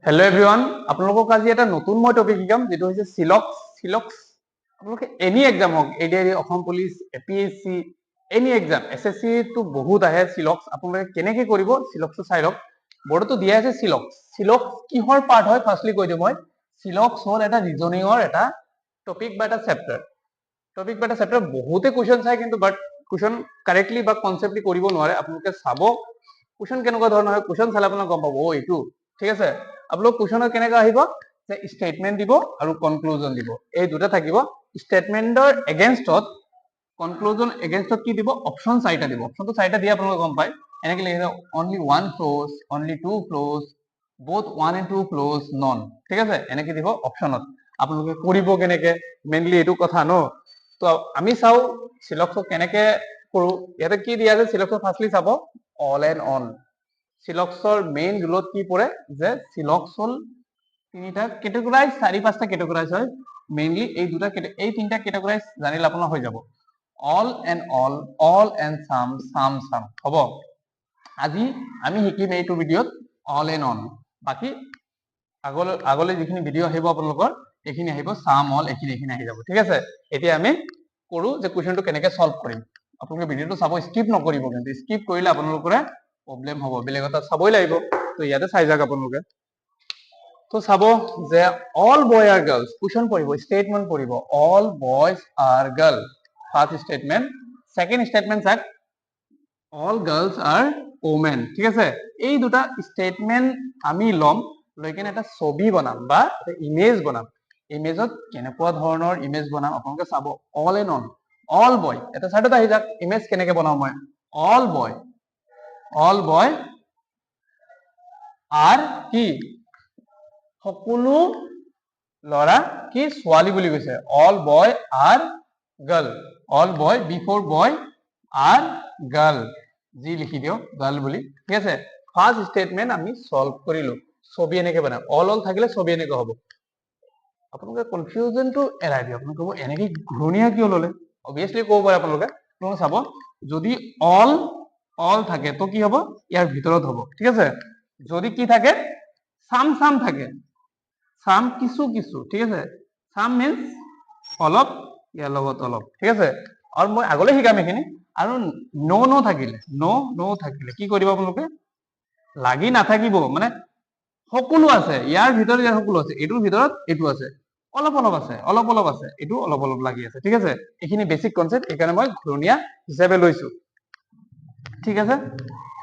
Hello' everyone, আপোনালোকক আজি এটা নতুন মই টপিক শিকাম, যিটো হৈছে চিলক্স। আপোনালোকে এনি এক্সাম হওক, ADRE, Assam police, APSC, any exam, SSC টো বহুত আহে চিলক্স। আপোনালোকে কেনেকে কৰিব চিলক্সটো চাই লওক। বৰ্ডতো দিয়া আছে চিলক্স কিহৰ পাৰ্ট হয় ফাৰ্ষ্টলি কৈ দিওঁ মই। চিলক্স হ'ল এটা ৰিজনিঙৰ এটা টপিক বা এটা চেপ্টাৰ। বহুতে কুৱেশ্যন চাই, কিন্তু বাট কুৱেশ্যন কাৰেক্টলি বা কনচেপ্টলি কৰিব নোৱাৰে। আপোনালোকে চাব কুৱেশ্যন কেনেকুৱা ধৰণৰ হয়, কুৱেশ্যন চালে আপোনালোকে গম পাব এইটো ঠিক আছে। আপোনালোক কুৱেশ্যনত কেনেকৈ আহিব যে ষ্টেটমেন্ট দিব আৰু কনক্লুজন দিব, এই দুটা থাকিব। ষ্টেটমেন্টৰ এগেইনষ্টত কনক্লুজন এগেইনষ্টত কি দিব, অপশ্যন চাৰিটা দিব। অপশ্যনটো চাৰিটা দিয়ে আপোনালোকে গম পায়। এনেকে লিখিছে only one follows, only two follows, both one and two follows, none. ঠিক আছে, এনেকে দিব অপশ্যনত। আপোনালোকে কৰিব কেনেকে, মেইনলি এইটো কথা ন। তো আমি চাওঁ চিলক্সক কেনেকে কৰো। ইয়াতে কি দিয়া আছে চিলক্সক ফাৰ্ষ্টলি চাব অল এণ্ড অন। চিলক্সৰ মেইন ৰুলত কি পৰে যে চিলক্স হ'ল তিনিটা কেটেগৰাইজ, চাৰি পাঁচটা কেটেগৰাইজ হয়। মেইনলি এই তিনিটা কেটেগৰাইজ জানিলে আপোনাৰ হৈ যাব। অল এণ্ড চাম হ'ব। আজি আমি শিকিম এইটো ভিডিঅ'ত অল এণ্ড অন। বাকী আগলৈ যিখিনি ভিডিঅ' আহিব আপোনালোকৰ এইখিনি আহিব চাম অল, এইখিনি আহি যাব। ঠিক আছে, এতিয়া আমি কৰো যে কুৱেশ্যনটো কেনেকে সলভ কৰিম। আপোনালোকে ভিডিঅ'টো চাব, স্কিপ নকৰিব, কিন্তু স্কিপ কৰিলে আপোনালোকৰে প্ৰব্লেম হ'ব, বেলেগ এটা চাবই লাগিব। তো ইয়াতে চাই যাওক আপোনালোকে। তো চাব যে অল বয় আর গার্লস, কুৱেশ্যন পঢ়িব, ষ্টেটমেন্ট পঢ়িব। All boys R girl, first statement. Second statement চাওক অল গার্লস আর ওমেন। ঠিক আছে, এই দুটা ষ্টেটমেন্ট আমি ল'ম, লৈ কিনে এটা ছবি বনাম বা ইমেজ বনাম। ইমেজত কেনেকুৱা ধৰণৰ ইমেজ বনাম আপোনালোকে চাব। অল এণ্ড অন, অল বয়, এটা চাইডত আহি যাওক। ইমেজ কেনেকে বনাও মই, অল বয় আর কি সকলো ল'ৰা কি ছোৱালী বুলি কৈছে। অল বয় আর গার্ল, অল বয় বিফোর বয় আর গার্ল, জি লিখি দিও গার্ল বুলি। ঠিক আছে, ফার্স্ট স্টেটমেন্ট আমি সলভ কৰিলো। ছবি এনেকে বনাম, অল থাকিলে ছবি এনেকে হ'ব। আপোনালোকে কনফিউজনটো এৰাই দিয়ক। আপোনালোকে ক'ব এনেকে ঘূৰণীয়া কিয় ল'লে, অবভিয়াছলি ক'ব পাৰে আপোনালোকে চাব। যদি অল থাকে তো কি হ'ব, ইয়াৰ ভিতৰত হ'ব। ঠিক আছে, যদি কি থাকে চাম থাকে, চাম কিছু, ঠিক আছে। চাম মিন্স অলপ, ইয়াৰ লগত অলপ। ঠিক আছে, আৰু মই আগলৈ শিকাম এইখিনি। আৰু ন থাকিলে কি কৰিব আপোনালোকে, লাগি নাথাকিব, মানে সকলো আছে, ইয়াৰ ভিতৰত ইয়াৰ সকলো আছে, এইটোৰ ভিতৰত এইটো আছে, অলপ আছে, এইটো অলপ লাগি আছে। ঠিক আছে, এইখিনি বেছিক কনচেপ্ট, এইকাৰণে মই ঘূৰণীয়া হিচাপে লৈছো। ঠিক আছে,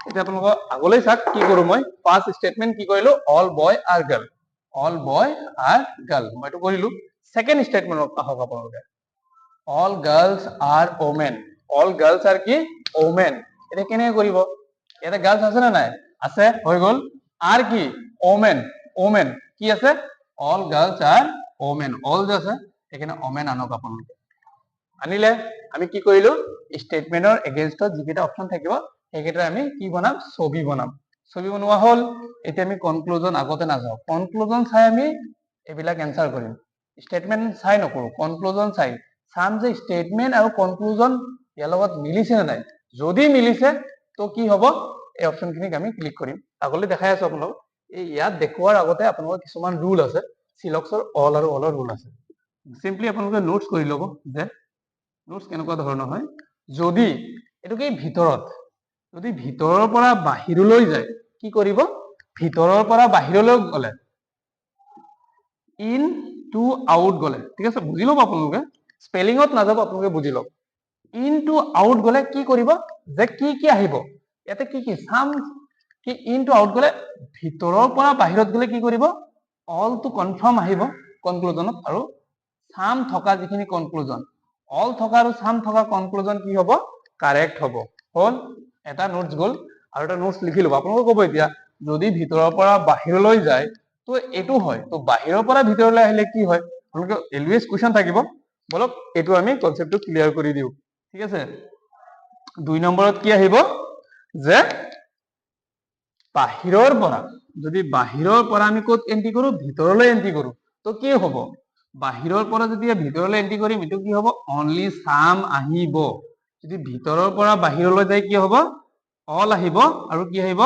এতিয়া আপোনালোকৰ আগলৈ চাওক কি কৰো মই। ফাৰ্ষ্ট ষ্টেটমেন্ট কি কৰিলো, অল বয় আৰ গাৰ্ল, অল বয় আৰ গাৰ্ল, মই এইটো কৰিলো। সেকেন্ড স্টেটমেন্টত আহক আপোনালোকে, all girls R women, all girls R কি ওমেন। এটা কেনেকে কৰিব, ইয়াতে গার্লস আছে না নাই, আছে, হৈ গ'ল। আর কি ওমেন কি আছে, অল গার্লস আর ওমেন, অল যে আছে এখানে ওমেন আনক আপোনালোকে। আনিলে আমি কি কৰিলো, ষ্টেটমেন্টৰ এগেইনষ্টত যিকেইটা অপশ্যন থাকিব সেইকেইটা আমি কি বনাম, ছবি বনাম। ছবি বনোৱা হ'ল। এতিয়া আমি কনক্লুজন আগতে নাযাওঁ, কনক্লুজন চাই আমি এইবিলাক এনসাৰ কৰিম। ষ্টেটমেন্ট চাই নকৰো, কনক্লুজন চাম যে ষ্টেটমেন্ট আৰু কনক্লুজন ইয়াৰ লগত মিলিছে নে নাই। যদি মিলিছে তো কি হ'ব, এই অপশ্যনখিনিক আমি ক্লিক কৰিম। আগলৈ দেখাই আছো আপোনালোকক। এই ইয়াত দেখুৱাৰ আগতে আপোনালোকৰ কিছুমান ৰুল আছে, চিলক্সৰ অল আৰু অলৰ ৰুল আছে। চিম্পলি আপোনালোকে নোটছ কৰি ল'ব যে নোটছ কেনেকুৱা ধৰণৰ হয়। যদি এইটো কি যদি ভিতৰৰ পৰা বাহিৰলৈ যায় কি কৰিব, ভিতৰৰ পৰা বাহিৰলৈ গ'লে ইন টু আউট গ'লে, ঠিক আছে, বুজি ল'ব আপোনালোকে, স্পেলিঙত নাযাব, আপোনালোকে বুজি লওক। ইন টু আউট গ'লে কি কৰিব, যে কি আহিব, ইয়াতে কি চাম কি, ইন টু আউট গ'লে ভিতৰৰ পৰা বাহিৰত গ'লে কি কৰিব, অল টু কনফাৰ্ম আহিব কনক্লুজনত, আৰু চাম থকা যিখিনি কনক্লুজন, অল থকা আৰু চাম থকা কনক্লুজন কি হ'ব, কাৰেক্ট হ'ব। হ'ল, এটা নোটছ গ'ল। আৰু এটা নোটছ লিখি ল'ব। আপোনালোকে ক'ব এতিয়া যদি ভিতৰৰ পৰা বাহিৰলৈ যায় তো এইটো হয়, তো বাহিৰৰ পৰা ভিতৰলৈ আহিলে কি হয়, আপোনালোকে এলৱেজ কুৱেশ্যন থাকিব। বলক এইটো আমি কনচেপ্টটো ক্লিয়াৰ কৰি দিওঁ। ঠিক আছে, 2 নম্বৰত কি আহিব, যে বাহিৰৰ পৰা, যদি বাহিৰৰ পৰা আমি ক'ত এন্ট্ৰি কৰো, ভিতৰলৈ এন্ট্ৰি কৰো, তো কি হ'ব, বাহিৰৰ পৰা যদি ভিতৰলৈ এন্ট্ৰি কৰিম এইটো কি হ'ব, অনলি চাম আহিব। যদি ভিতৰৰ পৰা বাহিৰলৈ যায় কি হ'ব, অল আহিব, আৰু কি আহিব,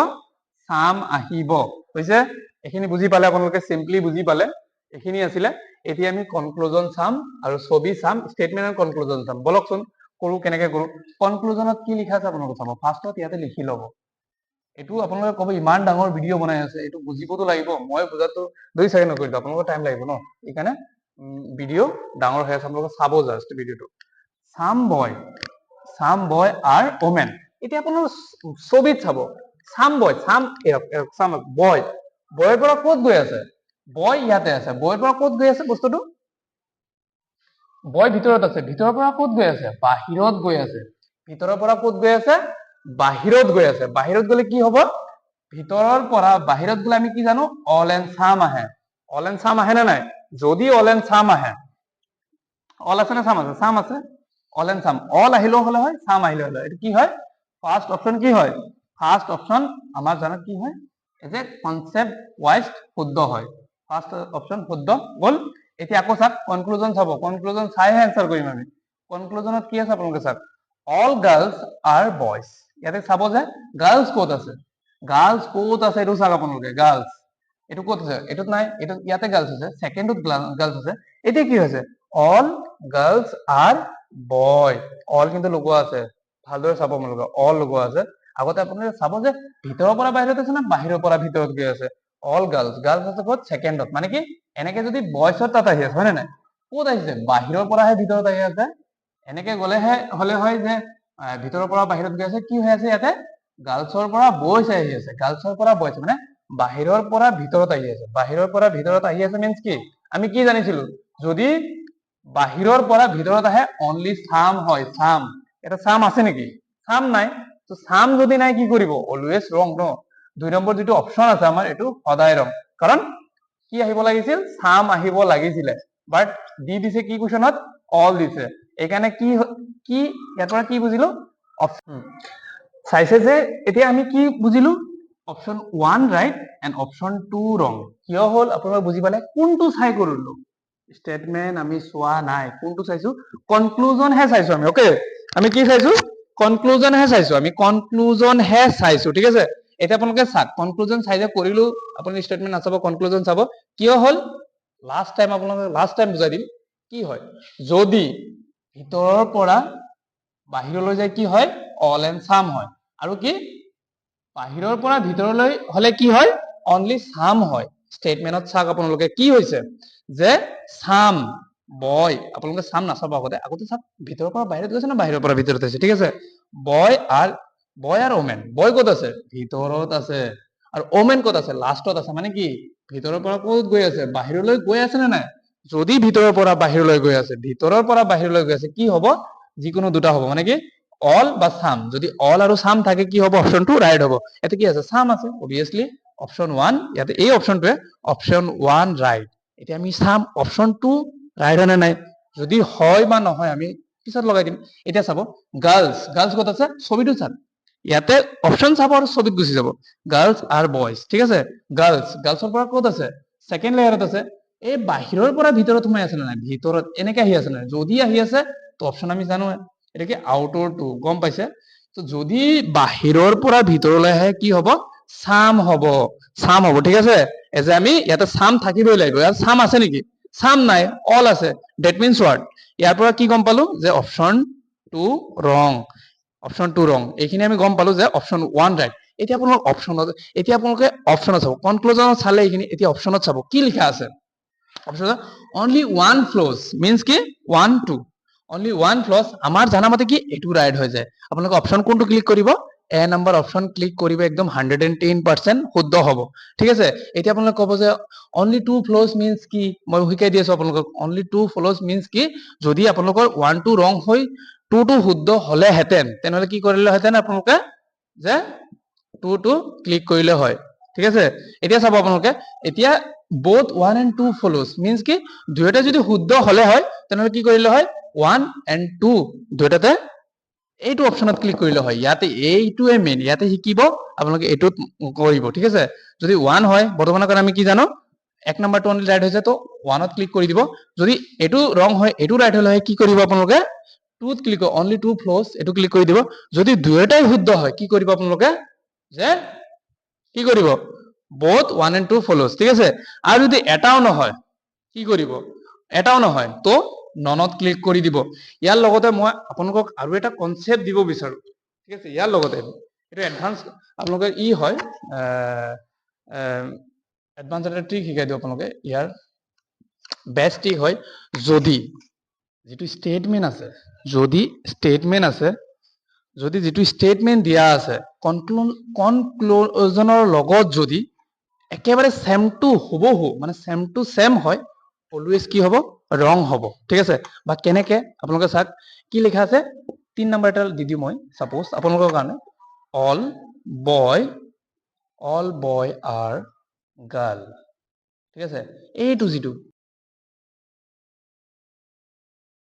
চাম আহিব। হৈছে, এইখিনি বুজি পালে আপোনালোকে সিম্পলি বুজি পালে এইখিনি আছিলে এতিয়া আমি কনক্লুজন চাম আৰু ছবি চাম স্টেটমেন্ট আৰু কনক্লুজন চাম বলকচোন কৰো কেনেকে কৰো কনক্লুজনত কি লিখা আছে আপোনালোকে চাব ফাৰ্ষ্টত ইয়াতে লিখি ল'ব এইটো আপোনালোকে ক'ব ইমান ডাঙৰ ভিডিঅ' বনাই আছে এইটো বুজিবতো লাগিব মই বুজাতো 2 ছেকেণ্ড কৰি দিওঁ আপোনালোকৰ টাইম লাগিব ন এইকাৰণে ভিডিঅ' ডাঙৰ হৈ আছে আপোনালোকে চাব জাষ্ট ভিডিঅ'টো সাম বয় আৰ ওমেন এতিয়া আপোনালোকে ছবিত চাব সাম বয় বয়ৰ পৰা ক'ত গৈ আছে বয় ইয়াতে আছে বয়ৰ পৰা ক'ত গৈ আছে বস্তুটো বয় ভিতৰত আছে ভিতৰৰ পৰা ক'ত গৈ আছে বাহিৰত গৈ আছে ভিতৰৰ পৰা ক'ত গৈ আছে বাহিৰত গৈ আছে বাহিৰত গলে কি হ'ব ভিতৰৰ পৰা বাহিৰত গলে আমি কি জানো অল এণ্ড সাম আহে না নাই যদি অল এণ্ড সাম আহে অল আছে না সাম আছে অল এণ্ড সাম অল আহিলেও হলে হয় সাম আহিলেও হলে এটা কি হয় ফার্স্ট অপশন কি হয় ফার্স্ট অপশন আমার জানা কি হয় এজ এ কনসেপ্ট ওয়াইজ শুদ্ধ হয় ফার্স্ট অপশন শুদ্ধ গল এতিয়া আকৌ চাক কনক্লুজন চাব কনক্লুজন চাইহে এনসার কৰিম আমি কনক্লুজনত কি আছে আপোনালোকে চাক অল গার্লস আর বয়স ইয়াতে চাব যে গার্লস ক'ত আছে এইটো চাক আপোনালোকে গার্লস এইটো ক'ত আছে এটোত নাই এটো ইয়াতে গার্লস আছে সেকেন্ডত গার্লস আছে এতিয়া কি হৈছে অল গার্লস আর বয় অল কিন্তু লগোৱা আছে ভালদৰে চাব আপোনালোকে অল লগোৱা আছে আগতে আপোনালোকে চাব যে ভিতৰৰ পৰা বাহিৰত আছে না বাহিৰৰ পৰা ভিতৰত গৈ আছে অল গাৰ্লস আছে ক'ত সেকেন্ডত মানে কি এনেকে যদি বয়সৰ তাত আহি আছে হয় নাই ক'ত আহিছে বাহিৰৰ পৰাহে ভিতৰত আহি আছে এনেকে গলেহে হলে হয় যে ভিতৰৰ পৰা বাহিৰত গৈ আছে কি হৈ আছে ইয়াতে গাৰ্লছৰ পৰা বয়স আহি আছে গাৰ্লছৰ পৰা বয়স মানে বাহিৰৰ পৰা ভিতৰত আহি আছে বাহিৰৰ পৰা ভিতৰত আহি আছে মিন্স কি আমি কি জানিছিলো যদি বাহিৰৰ পৰা ভিতৰত আহে অনলি সাম হয় সাম এটা সাম আছে নেকি সাম নাই তো সাম যদি নাই কি কৰিব অলওয়েজ ৰং ন 2 নম্বৰ যেটো অপশন আছে আমাৰ এটো সদায় ৰং কাৰণ কি আহিব লাগিছিল সাম আহিব লাগিছিল বাট দি দিছে কি কোৱেশ্যনত অল দিছে এইকাৰণে কি কি ইয়াৰ পৰা কি বুজিলো অপশন চাইছে যে এতিয়া আমি কি বুজিলো অপশন 1 ৰাইট এন্ড অপশন 2 ৰং কিয় হল আপোনালোকে বুজি পালে কোনটো চাই কৰিলো স্টেটমেন্ট আমি চোৱা নাই কোনটো চাইছো কনক্লুজন হে চাইছো আমি ওকে আমি কি চাইছো কনক্লুজন হে চাইছো আমি কনক্লুজন হে চাইছো ঠিক আছে এটা আপোনালোকে চাক কনক্লুজন চাই যে কৰিলো আপুনি স্টেটমেন্ট নাচাব কনক্লুজন চাব কিয় হল লাষ্ট টাইম বুজাই দিম কি হয় যদি ভিতৰৰ পৰা বাহিৰলৈ যায় কি হয় অল এণ্ড সাম হয় আৰু কি বাহিৰৰ পৰা ভিতৰলৈ হলে কি হয় অনলি সাম হয় স্টেটমেন্টত চাক আপোনালোকে কি হৈছে যে সাম বয় আপোনালোকে সাম নাচাব আগতে চাক ভিতৰৰ পৰা বাহিৰত গৈছে না বাহিৰৰ পৰা ভিতৰত আছে ঠিক আছে বয় আৰ ওমেন বয় ক'ত আছে ভিতৰত আছে আৰু ওমেন ক'ত আছে লাষ্টত আছে মানে কি ভিতৰৰ পৰা ক'ত গৈ আছে বাহিৰলৈ গৈ আছে না নাই যদি ভিতৰৰ পৰা বাহিৰলৈ গৈ আছে কি হ'ব যিকোনো দুটা হ'ব মানে কি অল বা সাম যদি অল আৰু সাম থাকে কি হ'ব অপশনটো রাইট হ'ব এতে কি আছে সাম আছে অবিয়াসলি অপশন 1 ইয়াতে এই অপশনটোৱে অপশন 1 রাইট এতিয়া আমি সাম অপশন 2 রাইট হয় না নাই যদি হয় বা নহয় আমি পিছত লগাই দিম এতিয়া চাব গার্লস ক'ত আছে ছবিটো চাক ইয়াতে অপশন চাব আৰু ছবিত গুচি যাব গাৰ্লস আৰ বয়স ঠিক আছে গাৰ্লসৰ পৰা ক'ত আছে সেকেন্ড লেয়াৰত আছে এই বাহিৰৰ পৰা ভিতৰত সোমাই আছে না ভিতৰত এনেকে আহি আছে না যদি আহি আছে তো অপশন আমি জানো এটা কি আউটৰ টু গম পাইছে তো যদি বাহিৰৰ পৰা ভিতৰলৈ আহে কি হ'ব সাম হ'ব ঠিক আছে এজে আমি ইয়াতে সাম থাকিবই লাগিব ইয়াত সাম আছে নেকি সাম নাই অল আছে দ্যাট মিন্স হোৱাট ইয়াৰ পৰা কি গম পালো যে অপশন 2 ৰং এইখিনি আমি গম পালো যে অপশন 1 ৰাইট এতিয়া আপোনালোকে অপশনত চাব কনক্লুজনত চালে এইখিনি এতিয়া অপশনত চাব কি লিখা আছে option only one flows means কি 1 2 অনলি ওয়ান ফ্লোজ আমাৰ জানা মতে কি এটু ৰাইট হৈ যায় আপোনালোকে অপশন কোনটো ক্লিক কৰিব এ নম্বৰ অপশন ক্লিক কৰিব একদম 110% শুদ্ধ হ'ব ঠিক আছে এতিয়া আপোনালোকে ক'ব যে অনলি 2 ফ্লোজ মিন্স কি মই শিকাই দি আছো আপোনালোকক অনলি 2 ফ্লোজ মিন্স কি যদি আপোনালোকৰ 1 2 ৰং হৈ 2 2 শুদ্ধ হলে হেতেন তেনেহলে কি কৰিলে হেতেন আপোনালোকে যে 2 2 ক্লিক কৰিলে হয় ঠিক আছে এতিয়া চাব আপোনালোকে এতিয়া both 1 and 2 follows means কি দুইটা যদি শুদ্ধ হলে হয় তেনেহলে কি কৰিলে হয় 1 and 2 দুইটাতে এইটো অপশনত ক্লিক কৰিলে হয় ইয়াতে এইটোৱে মেইন ইয়াতে শিকিব আপোনালোকে এইটোত কৰিব ঠিক আছে যদি 1 হয় বৰ্তমানৰ কাৰণে আমি কি জানো এক নম্বৰটো অনলি ৰাইট হৈছে তো 1ত ক্লিক কৰি দিব যদি এইটো ৰং হয় এইটো ৰাইট হলে হয় কি কৰিব আপোনালোকে 2ত ক্লিক অনলি 2 ফ্লোজ এইটো ক্লিক কৰি দিব যদি দুইটাই শুদ্ধ হয় কি কৰিব আপোনালোকে যে কি কৰিব both 1 and 2 follows ঠিক আছে আৰু যদি এটাও নহয় কি কৰিব এটাও নহয় তো ননত ক্লিক কৰি দিব ইয়াৰ লগতে মই আপোনালোকক আৰু এটা কনসেপ্ট দিব বিচাৰো ঠিক আছে ইয়াৰ লগতে এটা এডভান্স আপোনালোকে ই হয় এডভান্স এটা ট্ৰিক শিকাই দিও আপোনালোকে ইয়াৰ বেষ্ট ট্ৰিক হয় যদি যেটো স্টেটমেন্ট আছে যদি স্টেটমেন্ট আছে যদি যেটো স্টেটমেন্ট দিয়া আছে কনক্লুজনৰ লগত যদি একেবাৰে সেম টু হবহু মানে সেম টু সেম হয় অলৱেজ কি হ'ব ৰং হ'ব ঠিক আছে বা কেনেকে আপোনালোকে চাক কি লিখা আছে 3 নম্বৰ এটা দি দিও মই সাপোজ আপোনালোকৰ কাৰণে all boy are girl ঠিক আছে এইটো যেটো